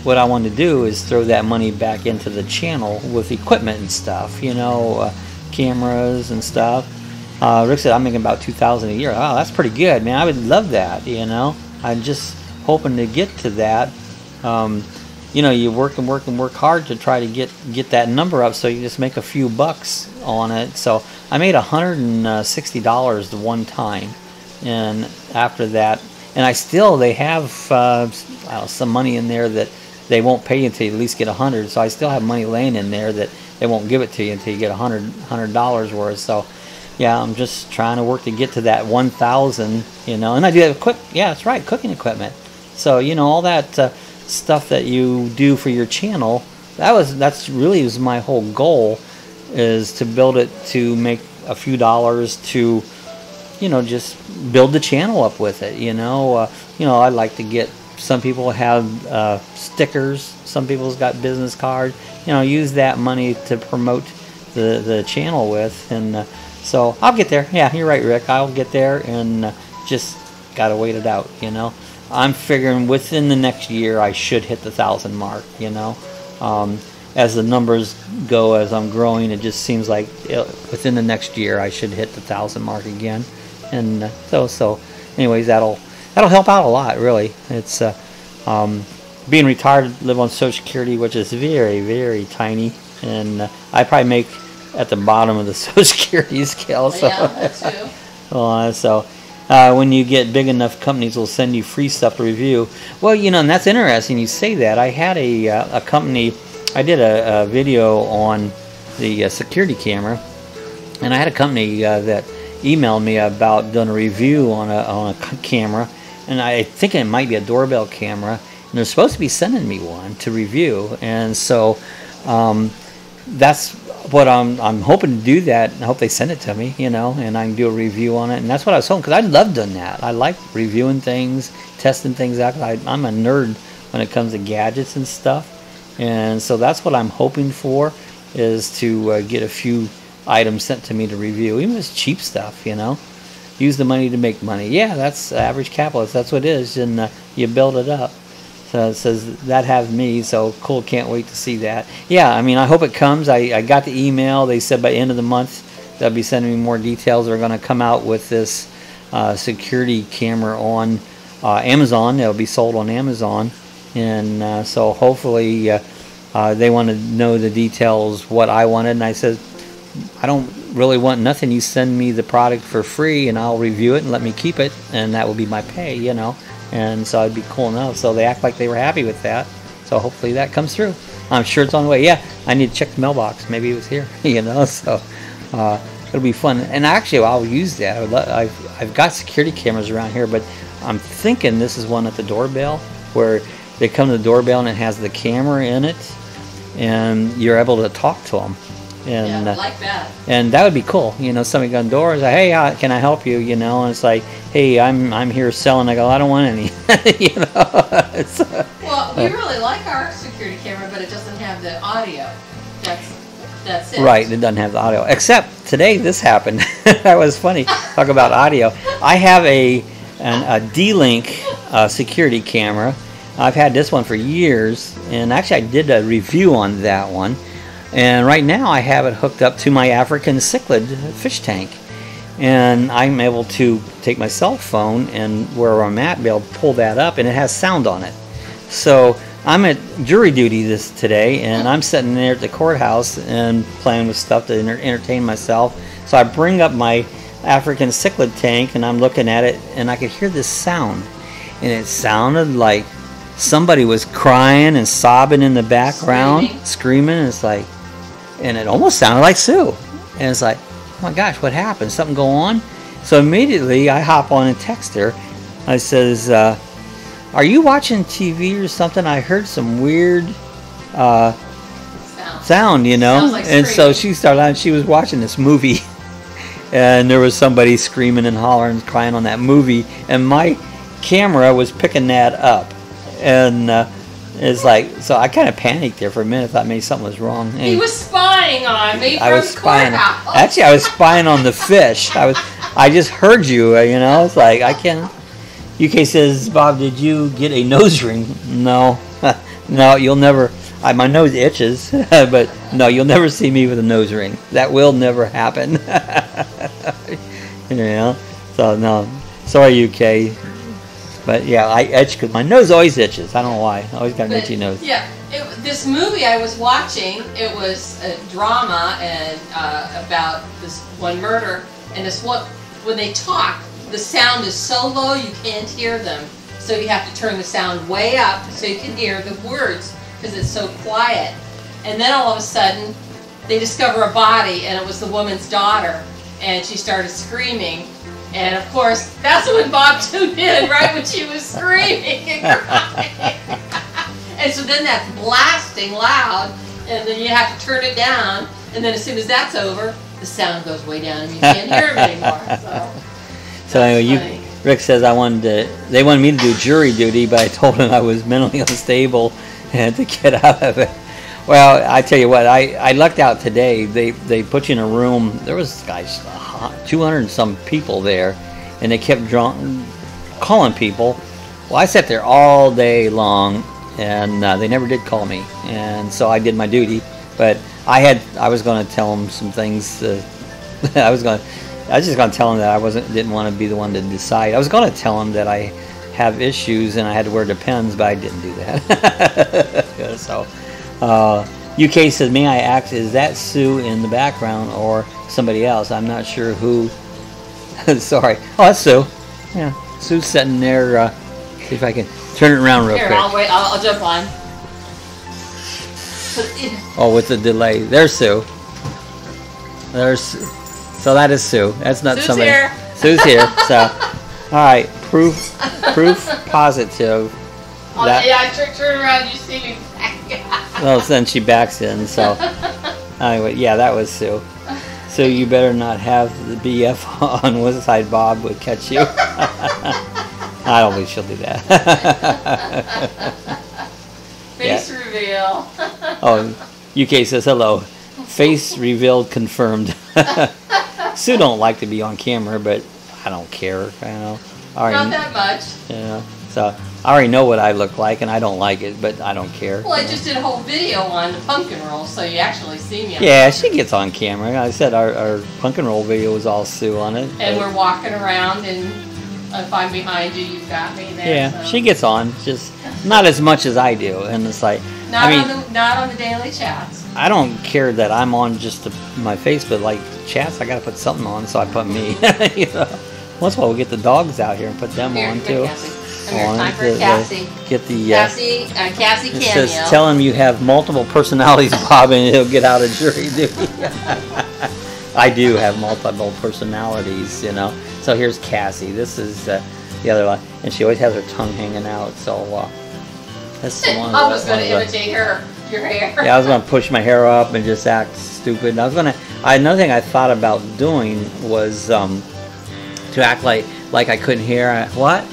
S1: what I want to do is throw that money back into the channel with equipment and stuff, you know, cameras and stuff. Rick said I'm making about $2,000 a year. Oh, that's pretty good, man. I would love that, you know. I'm just hoping to get to that. You know, you work and work and work hard to try to get that number up, so you just make a few bucks on it. So I made $160 the one time, and after that, and they have some money in there that they won't pay you until you at least get 100. So I still have money laying in there that they won't give it to you until you get $100 worth. So yeah, I'm just trying to work to get to that 1,000, you know. And I do have yeah, that's right, cooking equipment. So, you know, all that stuff that you do for your channel, that's really was my whole goal, is to build it to make a few dollars to, you know, just build the channel up with it, you know. I'd like to get, some people have stickers, some people's got business cards, you know, use that money to promote the channel with. And so I'll get there. Yeah, you're right, Rick. I'll get there, and just gotta wait it out, you know. I'm figuring within the next year I should hit the 1,000 mark, you know. As the numbers go, as I'm growing, it just seems like within the next year I should hit the 1,000 mark again. And so anyways, that'll help out a lot, really. It's being retired, live on Social Security, which is very, very tiny, and I probably make at the bottom of the Social Security scale. So,
S3: yeah, that's true.
S1: So when you get big enough, companies will send you free stuff to review. Well, you know, and that's interesting you say that. I had a company, I did a video on the security camera, and I had a company that emailed me about doing a review on a camera, and I think it might be a doorbell camera, and they're supposed to be sending me one to review. And so that's what I'm hoping to do, that. I hope they send it to me, you know, and I can do a review on it. And that's what I was hoping, because I love doing that. I like reviewing things, testing things out. I'm a nerd when it comes to gadgets and stuff, and so that's what I'm hoping for, is to get a few items sent to me to review, even if it's cheap stuff, you know. Use the money to make money. Yeah, that's average capitalist. That's what it is, and you build it up. So it says that has me, so cool, can't wait to see that. Yeah, I mean, I hope it comes. I got the email. They said by the end of the month they'll be sending me more details. They're going to come out with this security camera on Amazon. It'll be sold on Amazon, and so hopefully they want to know the details, what I wanted. And I said, I don't really want nothing. You send me the product for free, and I'll review it and let me keep it, and that will be my pay, you know. And so it'd be cool enough. So they act like they were happy with that. So hopefully that comes through. I'm sure it's on the way. Yeah, I need to check the mailbox. Maybe it was here, you know. So it'll be fun. And actually, I'll use that. I've got security cameras around here, but I'm thinking this is one at the doorbell, where they come to the doorbell and it has the camera in it, and you're able to talk to them. And,
S3: yeah, I like that.
S1: And that would be cool. You know, somebody got on the door and say, hey, can I help you? You know, and it's like, hey, I'm here selling. I go, I don't want any. You know.
S3: Well, we really like our security camera, but it doesn't have the audio. That's it.
S1: Right, it doesn't have the audio. Except today this happened. That was funny. Talk about audio. I have a D-Link security camera. I've had this one for years, and actually I did a review on that one. And right now I have it hooked up to my African cichlid fish tank, and I'm able to take my cell phone and where I'm at, be able to pull that up, and it has sound on it. So I'm at jury duty today, and I'm sitting there at the courthouse and playing with stuff to entertain myself. So I bring up my African cichlid tank, and I'm looking at it, and I could hear this sound, and it sounded like somebody was crying and sobbing in the background, screaming, and it's like, and it almost sounded like Sue. And it's like, oh my gosh, what happened? Something go on? So immediately I hop on and text her. I says, are you watching TV or something? I heard some weird sound, you know.
S3: Like
S1: and so she started on, she was watching this movie, and there was somebody screaming and hollering, crying on that movie, and my camera was picking that up. And It's like, so I kind of panicked there for a minute. Thought maybe something was wrong.
S3: He was spying on me
S1: I
S3: from
S1: was spying.
S3: courthouse.
S1: Actually, I was spying on the fish. I just heard you. You know, it's like I can't. UK says, Bob, did you get a nose ring? No, no, you'll never. My nose itches, but no, you'll never see me with a nose ring. That will never happen. You know, so no, sorry, UK. But yeah, I itch because my nose always itches. I don't know why. I always got an itchy nose.
S3: Yeah, this movie I was watching, it was a drama and about this one murder, and this one, when they talk, the sound is so low you can't hear them. So you have to turn the sound way up so you can hear the words because it's so quiet. And then all of a sudden, they discover a body, and it was the woman's daughter, and she started screaming. And of course, that's when Bob tuned in, right when she was screaming and crying. And so then that's blasting loud, and then you have to turn it down, and then as soon as that's over, the sound goes way down and you can't hear them anymore. So
S1: anyway, Rick says they wanted me to do jury duty, but I told him I was mentally unstable and to get out of it. Well, I tell you what, I lucked out today. They put you in a room. There was, guys, 200 and some people there, and they kept calling people. Well, I sat there all day long, and they never did call me, and so I did my duty. But I was going to tell them some things. I was just going to tell them that I didn't want to be the one to decide. I was going to tell them that I have issues and I had to wear Depends, but I didn't do that. So. UK says, may I ask, is that Sue in the background or somebody else? I'm not sure who. Sorry. Oh, that's Sue. Yeah, Sue's sitting there. See if I can turn it around real quick.
S3: I'll wait. I'll jump on.
S1: Oh, with the delay. There's Sue. So that is Sue. That's not
S3: Sue's
S1: somebody.
S3: Here.
S1: Sue's here. So, all right. Proof positive.
S3: Yeah, I turn around. You see me.
S1: Well, then she backs in, so anyway, yeah, that was Sue. So you better not have the BF on West Side Bob would catch you. I don't believe she'll do that.
S3: Face reveal.
S1: Oh, UK says hello. Face revealed confirmed. Sue don't like to be on camera, but I don't care. You know,
S3: Not that much.
S1: Yeah, so. I already know what I look like, and I don't like it, but I don't care.
S3: Well, I just did a whole video on the pumpkin roll, so you actually see me on
S1: Yeah, she gets on camera. I said our pumpkin roll video was all Sue on it.
S3: And we're walking around, and if I'm behind you, you've got me there.
S1: Yeah,
S3: so.
S1: she gets on, just not as much as I do. And it's like,
S3: not on the daily chats.
S1: I don't care that I'm on just my face, but like chats, I got to put something on, so I put me. You know, once in a while we'll get the dogs out here and put them on too.
S3: Cassie. Time for Cassie.
S1: Get the
S3: Cassie
S1: it
S3: cameo.
S1: says, tell him you have multiple personalities, Bob, and he'll get out of jury duty. I do have multiple personalities, you know. So here's Cassie. This is the other one, and she always has her tongue hanging out. So that's the one.
S3: I was going to imitate her. Your hair.
S1: Yeah, I was going to push my hair up and just act stupid. And I was going to. Another thing I thought about doing was to act like I couldn't hear. What?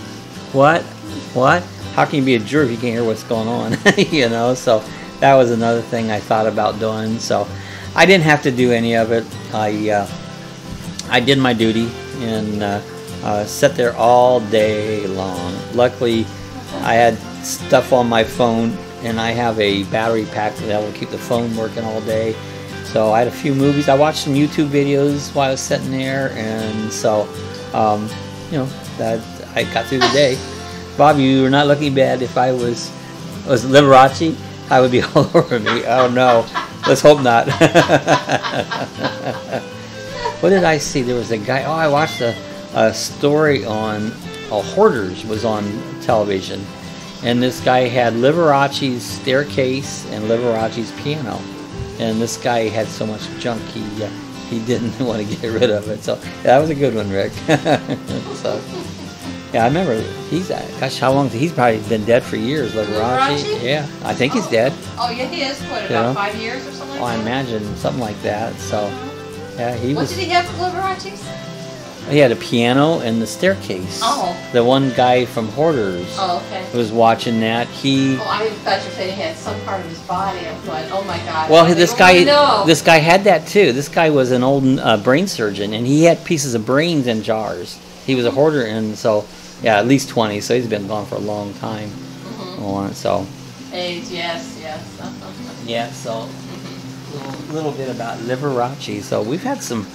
S1: How can you be a juror if you can't hear what's going on? You know, so that was another thing I thought about doing. So I didn't have to do any of it. I did my duty and sat there all day long. Luckily, I had stuff on my phone, and I have a battery pack that will keep the phone working all day. So I had a few movies. I watched some YouTube videos while I was sitting there, and so you know, that I got through the day. Bob, you were not looking bad. If I was Liberace, I would be all over me. Oh no, let's hope not. What did I see? There was a guy. Oh, I watched a story on Hoarders was on television, and this guy had Liberace's staircase and Liberace's piano, and this guy had so much junk he didn't want to get rid of it. So yeah, that was a good one, Rick. So. Yeah, I remember gosh, how long? He's probably been dead for years, Liberace. Yeah, I think he's dead.
S3: Oh, yeah, he is. What, about 5 years or something like that?
S1: I imagine something like that. So, yeah, he was.
S3: What did he have for Liberace's?
S1: He had a piano and the staircase.
S3: Oh.
S1: The one guy from Hoarders
S3: Okay.
S1: was watching that. He.
S3: Oh, I thought you said he had some part of his body. I'm going, oh my God.
S1: Well, this guy had that too. This guy was an old brain surgeon, and he had pieces of brains in jars. He was a hoarder, and so yeah, at least 20. So he's been gone for a long time. So.
S3: AIDS, yes.
S1: Yeah. So a little bit about Liberace. So we've had some.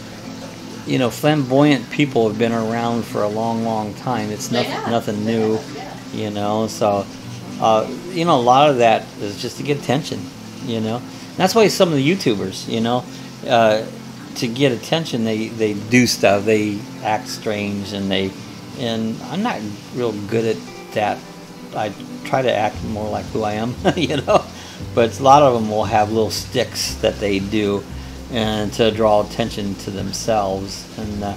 S1: Flamboyant people have been around for a long, long time. It's nothing new, So, a lot of that is just to get attention, That's why some of the YouTubers, to get attention, they do stuff. They act strange, and I'm not real good at that. I try to act more like who I am, But a lot of them will have little sticks that they do. And to draw attention to themselves, and I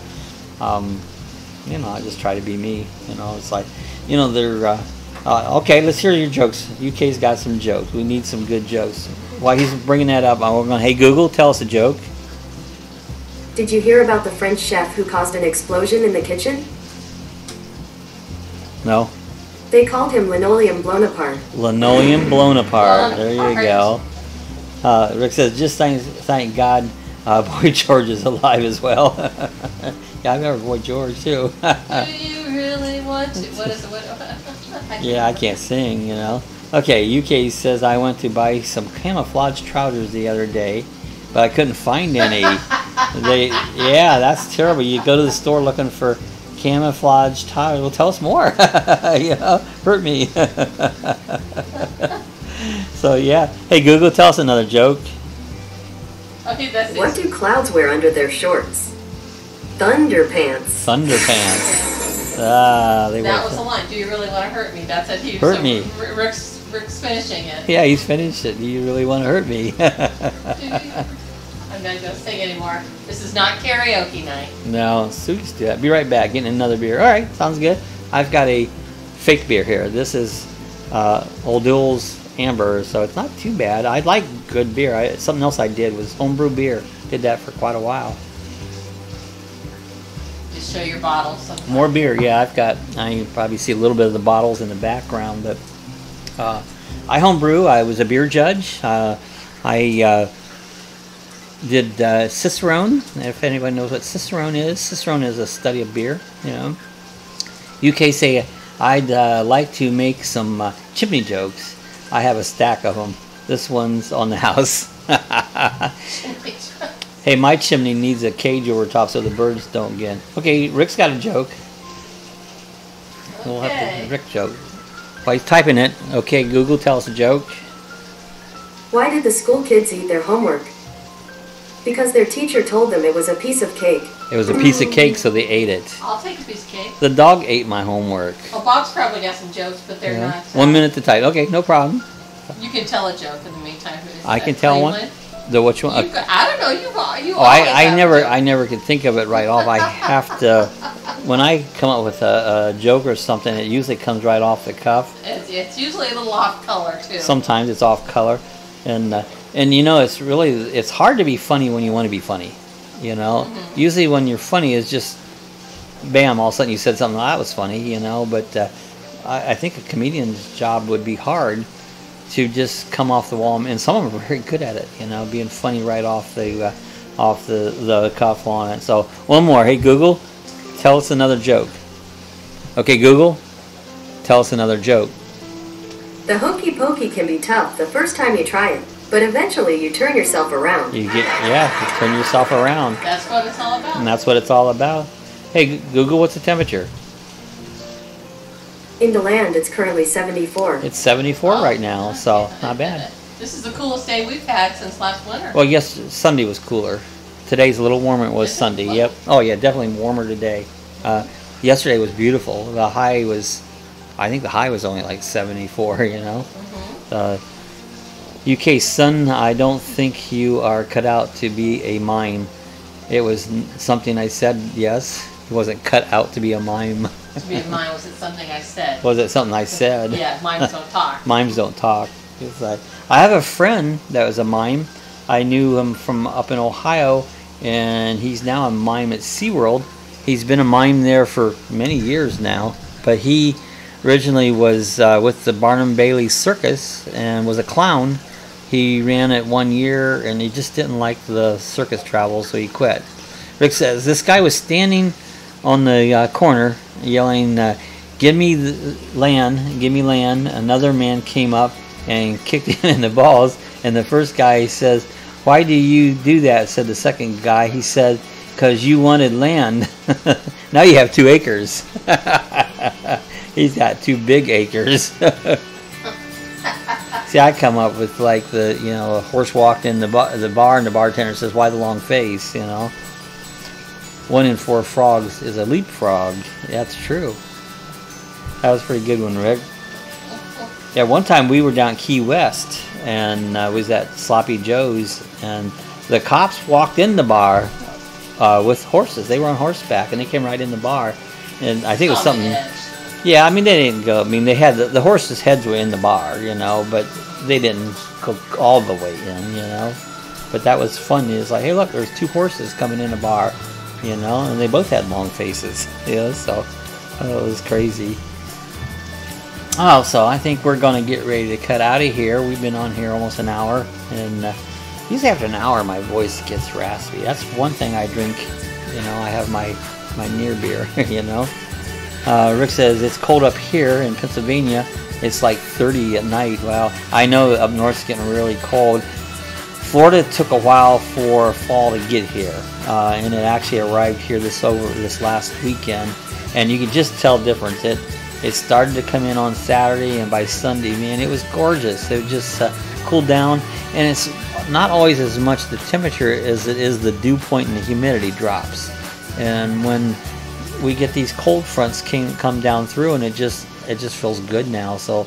S1: just try to be me. It's like, they're okay. Let's hear your jokes. UK's got some jokes. We need some good jokes. While he's bringing that up, we're going. Hey Google, tell us a joke.
S2: Did you hear about the French chef who caused an explosion in the kitchen?
S1: No.
S2: They called him linoleum blown apart.
S1: Linoleum blown apart. There you go. Rick says, just thank God Boy George is alive as well. Yeah, I remember Boy George too.
S3: Do you really want to? What is it?
S1: Yeah, I can't sing, Okay, UK says, I went to buy some camouflage trousers the other day, but I couldn't find any. Yeah, that's terrible. You go to the store looking for camouflage trousers. Well, tell us more. Hurt me. So yeah, hey Google, tell us another joke.
S3: Okay,
S2: what do clouds wear under their shorts? Thunderpants.
S1: Thunderpants.
S3: That was a line. Do you really want to hurt me? That's it.
S1: Hurt me.
S3: Rick's finishing it.
S1: Yeah, he's finished it. Do you really want to hurt me?
S3: I'm not going to sing anymore. This is not karaoke night.
S1: No, so just do that. Be right back. Getting another beer. All right, sounds good. I've got a fake beer here. This is Old Duel's Amber, so it's not too bad. I like good beer. Something else I did was homebrew beer. Did that for quite a while.
S3: Just show your bottles. Sometime.
S1: More beer, yeah. I can probably see a little bit of the bottles in the background, but I homebrew. I was a beer judge. I did Cicerone. If anybody knows what Cicerone is a study of beer. UK say I'd like to make some chimney jokes. I have a stack of them. This one's on the house. Hey, my chimney needs a cage over top so the birds don't get in. Okay, Rick's got a joke. We'll have to Rick joke. While he's typing it, okay, Google, tell us a joke.
S2: Why did the school kids eat their homework? Because their teacher told them it was a piece of cake.
S1: It was a piece of cake, so they ate it.
S3: I'll take a piece of cake.
S1: The dog ate my homework.
S3: Well, Bob's probably got some jokes, but they're not.
S1: 1 minute to type. Okay, no problem.
S3: You can tell a joke in the meantime.
S1: I can tell one. The which one?
S3: I don't know. You.
S1: I never could think of it right off. I have to. When I come up with a joke or something, it usually comes right off the cuff.
S3: It's usually a little off color too.
S1: Sometimes it's off color, and it's hard to be funny when you want to be funny. Usually when you're funny, it's just bam, all of a sudden you said something that was funny. But I think a comedian's job would be hard to just come off the wall, and some of them are very good at it. Being funny right off the cuff on it. So one more. Hey Google, tell us another joke. Okay, Google, tell us another joke.
S2: The hokey pokey can be tough the first time you try it, but eventually you turn yourself around.
S1: You turn yourself around.
S3: That's what it's all about.
S1: And that's what it's all about. Hey Google, what's the temperature?
S2: In DeLand, it's currently 74.
S1: It's 74 right now, so not bad.
S3: This is the coolest day we've had since last winter.
S1: Well, yes, Sunday was cooler. Today's a little warmer than it was Sunday. Yep. Oh, yeah, definitely warmer today. Yesterday was beautiful. The high was, I think the high was only like 74, UK son, I don't think you are cut out to be a mime. It was something I said, yes. It wasn't cut out to be a mime.
S3: To be a mime, was it something I said?
S1: Was it something I said?
S3: Yeah, mimes don't talk.
S1: Mimes don't talk. It's like, I have a friend that was a mime. I knew him from up in Ohio, and he's now a mime at SeaWorld. He's been a mime there for many years now, but he originally was with the Barnum Bailey Circus and was a clown. He ran it 1 year and he just didn't like the circus travel, so he quit. Rick says, this guy was standing on the corner yelling, give me land, give me land. Another man came up and kicked him in the balls, and the first guy says, why do you do that? Said the second guy. He said, because you wanted land. Now you have 2 acres. He's got 2 big acres. See, I come up with like the, you know, a horse walked in the bar and the bartender says, why the long face, you know? 1 in 4 frogs is a leapfrog. That's true. That was a pretty good one, Rick. Yeah, one time we were down Key West and was at Sloppy Joe's, and the cops walked in the bar with horses. They were on horseback and they came right in the bar, and I think it was something. Yeah, I mean they didn't go. I mean they had the horses' heads were in the bar, you know, but they didn't go all the way in, you know. But that was fun. It's like, hey, look, there's 2 horses coming in a bar, you know, and they both had long faces, you know. So it was crazy. Oh, so I think we're going to get ready to cut out of here. We've been on here almost an hour, and usually after an hour my voice gets raspy. That's one thing I drink, you know, I have my near beer, you know. Rick says it's cold up here in Pennsylvania. It's like 30 at night. Well, I know up north it's getting really cold. Florida took a while for fall to get here, and it actually arrived here this last weekend, and you can just tell the difference. It started to come in on Saturday, and by Sunday, man, it was gorgeous. It just cooled down, and it's not always as much the temperature as it is the dew point and the humidity drops. And when we get these cold fronts come down through, and it just feels good now. So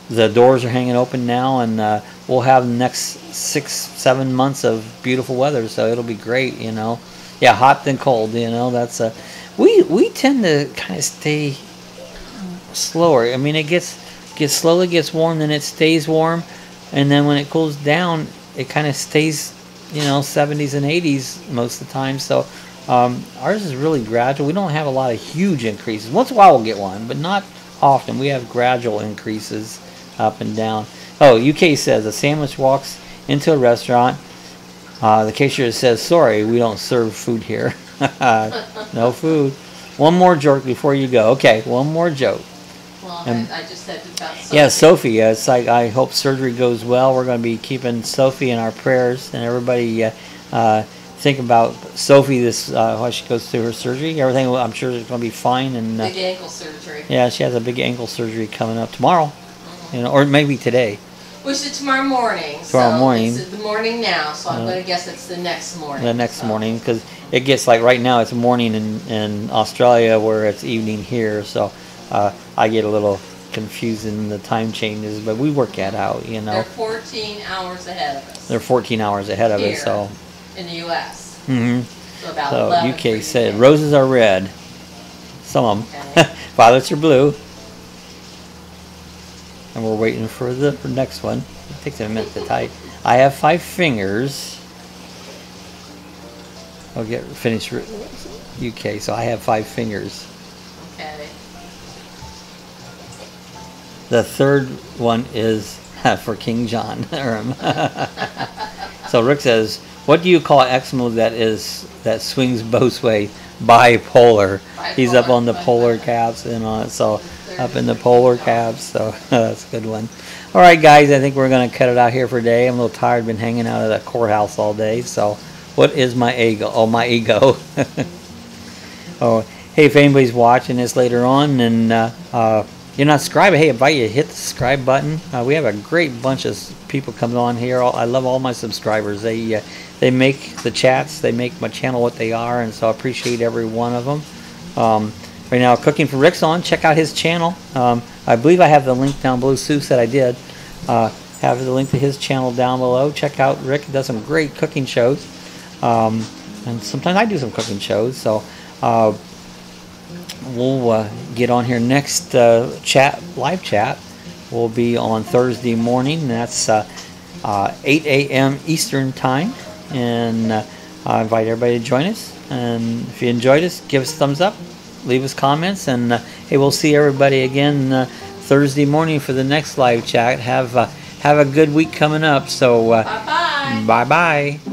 S1: the doors are hanging open now, and we'll have the next 6-7 months of beautiful weather. So it'll be great, you know. Yeah, hot then cold, you know. That's we tend to kind of stay slower. I mean, it slowly gets warm, then it stays warm, and then when it cools down, it kind of stays, you know, 70s and 80s most of the time. So ours is really gradual. We don't have a lot of huge increases. Once in a while we'll get one, but not often. We have gradual increases up and down. Oh, UK says a sandwich walks into a restaurant. The cashier says, sorry, we don't serve food here. No food. One more joke before you go. Okay, one more joke.
S3: Well, I just said about Sophie.
S1: Yeah, Sophie. It's like, I hope surgery goes well. We're going to be keeping Sophie in our prayers, and everybody think about Sophie while she goes through her surgery. Everything, I'm sure, is going to be fine. And
S3: big ankle surgery.
S1: Yeah, she has a big ankle surgery coming up tomorrow, you know, or maybe today.
S3: Which is tomorrow morning.
S1: Tomorrow morning.
S3: It's the morning now, so I'm going to guess it's the next morning.
S1: The next morning, because it gets like right now it's morning in Australia where it's evening here, so I get a little confused in the time changes, but we work that out, you know.
S3: They're 14 hours ahead of us.
S1: They're 14 hours ahead of
S3: here,
S1: us, so.
S3: In the U.S.
S1: Mm-hmm.
S3: So about
S1: so
S3: 11.
S1: UK said roses are red. Some of them. Okay. Violets are blue. And we're waiting for the next one. It takes a minute to type. I have 5 fingers. I'll get finished UK, so I have 5 fingers.
S3: Okay.
S1: The third one is for King John. So Rick says, what do you call eczema that swings both ways? Bipolar. He's up on the polar caps and on it, so up in the polar caps, so that's a good one. All right, guys, I think we're going to cut it out here for today. I'm a little tired, been hanging out at that courthouse all day, so what is my ego? Oh, my ego. Oh, hey, if anybody's watching this later on and you're not subscribed, hey, I invite you to hit the subscribe button. We have a great bunch of people coming on here. I love all my subscribers. They make the chats, they make my channel what they are, and so I appreciate every one of them. Right now, Cooking for Rick's on. Check out his channel. I believe I have the link down below. Sue said I did. Have the link to his channel down below. Check out Rick. He does some great cooking shows. And sometimes I do some cooking shows. So we'll get on here next live chat. Will be on Thursday morning. That's 8 a.m. Eastern time. And I invite everybody to join us. And if you enjoyed us, give us a thumbs up, leave us comments, and hey, we'll see everybody again Thursday morning for the next live chat. Have a good week coming up. So
S3: bye-bye.
S1: Bye-bye.